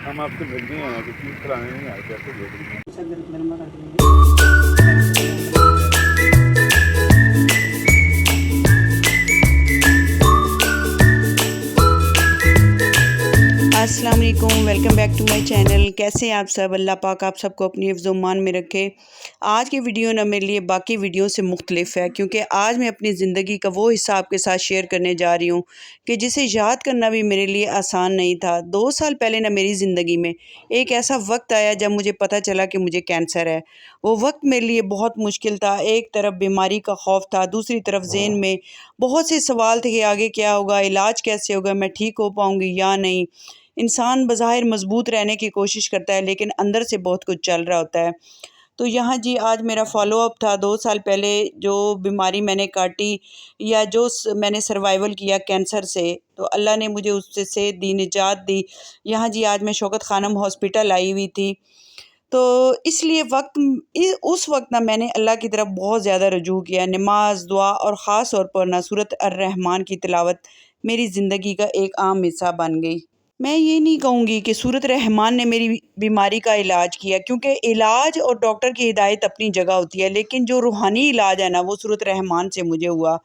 हम आपसे मिलने आए हैं, कुछ चीज़ कराने नहीं आए। कैसे देख रही हैं? अस्सलाम वालेकुम, welcome back to my channel. कैसे हैं आप सब? अल्लाह पाक आप सबको अपनी हिफ्ज़-ओ-मान में रखे। आज की वीडियो ना मेरे लिए बाकी वीडियो से मुख्तलिफ है, क्योंकि आज मैं अपनी ज़िंदगी का वो हिस्सा आपके साथ शेयर करने जा रही हूँ कि जिसे याद करना भी मेरे लिए आसान नहीं था। 2 साल पहले ना मेरी ज़िंदगी में एक ऐसा वक्त आया जब मुझे पता चला कि मुझे कैंसर है। वो वक्त मेरे लिए बहुत मुश्किल था। एक तरफ बीमारी का खौफ था, दूसरी तरफ ज़हन में बहुत से सवाल थे कि आगे क्या होगा, इलाज कैसे होगा, मैं ठीक हो पाऊँगी या नहीं। इंसान बज़ाहिर मज़बूत रहने की कोशिश करता है, लेकिन अंदर से बहुत कुछ चल रहा होता है। तो यहाँ जी आज मेरा फ़ॉलो अप था 2 साल पहले जो बीमारी मैंने काटी या जो मैंने सर्वाइवल किया कैंसर से, तो अल्लाह ने मुझे उससे सेहत दी, निजात दी। यहाँ जी आज मैं शौकत खानम हॉस्पिटल आई हुई थी। तो इसलिए उस वक्त ना मैंने अल्लाह की तरफ बहुत ज़्यादा रुजू किया। नमाज, दुआ और ख़ास तौर पर ना सूरत अर्रहमान की तिलावत मेरी ज़िंदगी का एक आम हिस्सा बन गई। मैं ये नहीं कहूँगी कि सूरत रहमान ने मेरी बीमारी का इलाज किया, क्योंकि इलाज और डॉक्टर की हिदायत अपनी जगह होती है, लेकिन जो रूहानी इलाज है ना वो सूरत रहमान से मुझे हुआ।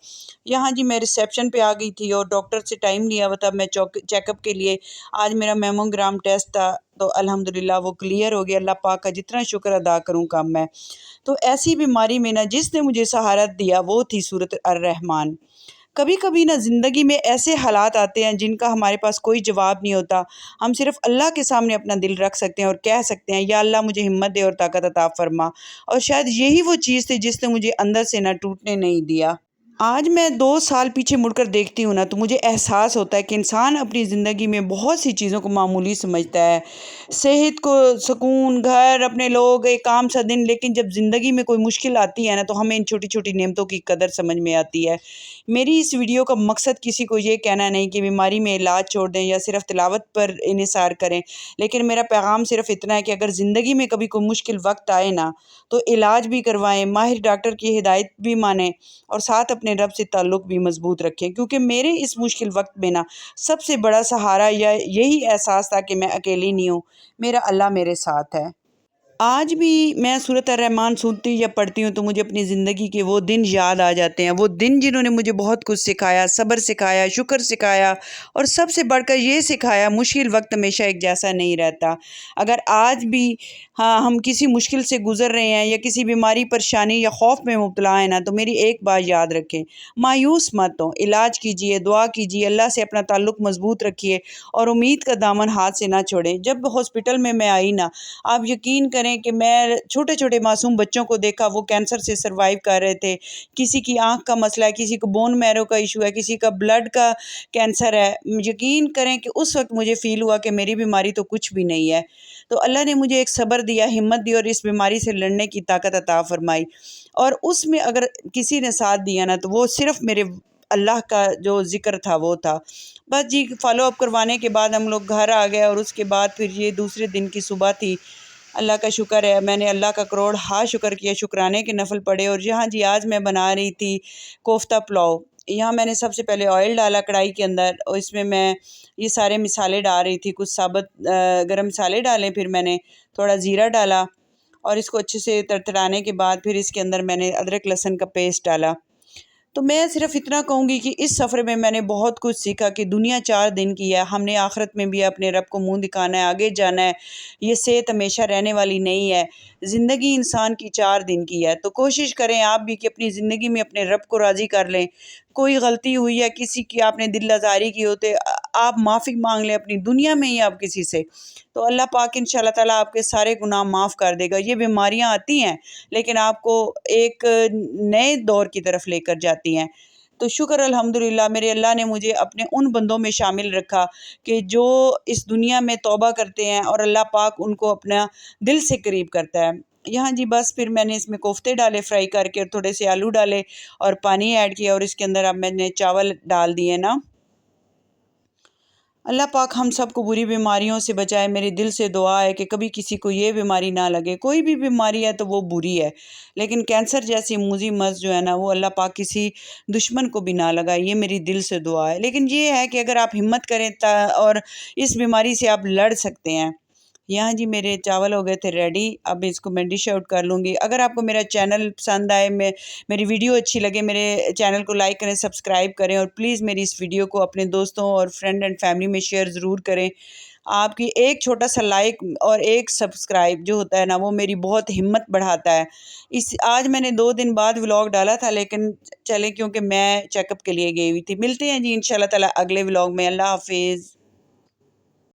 यहाँ जी मैं रिसेप्शन पे आ गई थी और डॉक्टर से टाइम लिया हुआ था मैं चेकअप के लिए। आज मेरा मेमोग्राम टेस्ट था, तो अल्हम्दुलिल्लाह वो क्लियर हो गया। अल्लाह पाक का जितना शुक्र अदा करूँ कम है। तो ऐसी बीमारी में ना जिसने मुझे सहारा दिया वो थी सूरत अर्रहमान। कभी कभी ना ज़िंदगी में ऐसे हालात आते हैं जिनका हमारे पास कोई जवाब नहीं होता। हम सिर्फ़ अल्लाह के सामने अपना दिल रख सकते हैं और कह सकते हैं, या अल्लाह मुझे हिम्मत दे और ताकत अता फ़रमा। और शायद यही वो चीज़ थी जिसने मुझे अंदर से ना टूटने नहीं दिया। आज मैं 2 साल पीछे मुड़कर देखती हूँ ना, तो मुझे एहसास होता है कि इंसान अपनी ज़िंदगी में बहुत सी चीज़ों को मामूली समझता है। सेहत को, सुकून, घर, अपने लोग, एक आम सा दिन, लेकिन जब ज़िंदगी में कोई मुश्किल आती है ना, तो हमें इन छोटी-छोटी नेमतों की कदर समझ में आती है। मेरी इस वीडियो का मकसद किसी को ये कहना नहीं कि बीमारी में इलाज छोड़ दें या सिर्फ़ तिलावत पर इन्हिसार करें। लेकिन मेरा पैगाम सिर्फ़ इतना है कि अगर ज़िंदगी में कभी कोई मुश्किल वक़्त आए ना, तो इलाज भी करवाएँ, माहिर डॉक्टर की हिदायत भी मानें और साथ अपने रब से ताल्लुक़ भी मज़बूत रखें। क्योंकि मेरे इस मुश्किल वक़्त में ना सबसे बड़ा सहारा या यही एहसास था कि मैं अकेली नहीं हूँ, मेरा अल्लाह मेरे साथ है। आज भी मैं सूरत अर्रहमान सुनती या पढ़ती हूँ तो मुझे अपनी ज़िंदगी के वो दिन याद आ जाते हैं। वो दिन जिन्होंने मुझे बहुत कुछ सिखाया, सब्र सिखाया, शुक्र सिखाया और सबसे बढ़कर ये सिखाया मुश्किल वक़्त हमेशा एक जैसा नहीं रहता। अगर आज भी हाँ, हम किसी मुश्किल से गुज़र रहे हैं या किसी बीमारी, परेशानी या खौफ में मुब्तला हैं ना, तो मेरी एक बात याद रखें, मायूस मत हों, इलाज कीजिए, दुआ कीजिए, अल्लाह से अपना ताल्लुक़ मज़बूत रखिए और उम्मीद का दामन हाथ से ना छोड़ें। जब हॉस्पिटल में मैं आई ना, आप यकीन करें कि मैं छोटे-छोटे मासूम बच्चों को देखा, वो कैंसर से सर्वाइव कर रहे थे। किसी की आँख का मसला है, किसी को बोन मैरो का इशू है, किसी का ब्लड का कैंसर है। यकीन करें कि उस वक़्त मुझे फ़ील हुआ कि मेरी बीमारी तो कुछ भी नहीं है। तो अल्लाह ने मुझे एक सब्र दिया, हिम्मत दी और इस बीमारी से लड़ने की ताकत अता फ़रमाई। और उसमें अगर किसी ने साथ दिया ना, तो वो सिर्फ़ मेरे अल्लाह का जो ज़िक्र था वो था। बस जी फ़ॉलो अप करवाने के बाद हम लोग घर आ गए और उसके बाद फिर ये दूसरे दिन की सुबह थी। अल्लाह का शुक्र है, मैंने अल्लाह का करोड़ हाँ शुक्र किया, शुक्राने के नफ़ल पढ़े। और यहाँ जी आज मैं बना रही थी कोफ्ता पुलाव। यहाँ मैंने सबसे पहले ऑयल डाला कढ़ाई के अंदर और इसमें मैं ये सारे मसाले डाल रही थी। कुछ साबुत गरम मसाले डाले, फिर मैंने थोड़ा ज़ीरा डाला और इसको अच्छे से तड़तड़ाने के बाद फिर इसके अंदर मैंने अदरक लहसुन का पेस्ट डाला। तो मैं सिर्फ़ इतना कहूँगी कि इस सफ़र में मैंने बहुत कुछ सीखा कि दुनिया 4 दिन की है, हमने आखिरत में भी अपने रब को मुँह दिखाना है, आगे जाना है। ये सेहत हमेशा रहने वाली नहीं है। ज़िंदगी इंसान की 4 दिन की है, तो कोशिश करें आप भी कि अपनी ज़िंदगी में अपने रब को राज़ी कर लें। कोई गलती हुई है, किसी की आपने दिल आज़ारी की हो, तो आप माफ़ी माँग लें अपनी दुनिया में ही आप किसी से, तो अल्लाह पाक इंशाअल्लाह ताला आपके सारे गुनाह माफ़ कर देगा। ये बीमारियाँ आती हैं, लेकिन आपको एक नए दौर की तरफ लेकर जाती हैं। तो शुक्र अल्हम्दुलिल्लाह मेरे अल्लाह ने मुझे अपने उन बंदों में शामिल रखा कि जो इस दुनिया में तौबा करते हैं और अल्लाह पाक उनको अपना दिल से करीब करता है। यहाँ जी बस फिर मैंने इसमें कोफ्ते डाले फ्राई करके और थोड़े से आलू डाले और पानी ऐड किया और इसके अंदर अब मैंने चावल डाल दिए ना। अल्लाह पाक हम सबको बुरी बीमारियों से बचाए। मेरे दिल से दुआ है कि कभी किसी को ये बीमारी ना लगे। कोई भी बीमारी है तो वो बुरी है, लेकिन कैंसर जैसी मूज़ी मर्ज़ जो है ना, वो अल्लाह पाक किसी दुश्मन को भी ना लगाए, ये मेरी दिल से दुआ है। लेकिन ये है कि अगर आप हिम्मत करें और इस बीमारी से आप लड़ सकते हैं। यहाँ जी मेरे चावल हो गए थे रेडी। अब इसको मैं डिश आउट कर लूँगी। अगर आपको मेरा चैनल पसंद आए, मेरी वीडियो अच्छी लगे, मेरे चैनल को लाइक करें, सब्सक्राइब करें और प्लीज़ मेरी इस वीडियो को अपने दोस्तों और फ्रेंड एंड फैमिली में शेयर ज़रूर करें। आपकी एक छोटा सा लाइक और एक सब्सक्राइब जो होता है ना, वो मेरी बहुत हिम्मत बढ़ाता है। आज मैंने 2 दिन बाद व्लॉग डाला था, लेकिन चलें क्योंकि मैं चेकअप के लिए गई हुई थी। मिलते हैं जी इंशाल्लाह ताला अगले व्लॉग में। अल्लाह हाफ़िज़।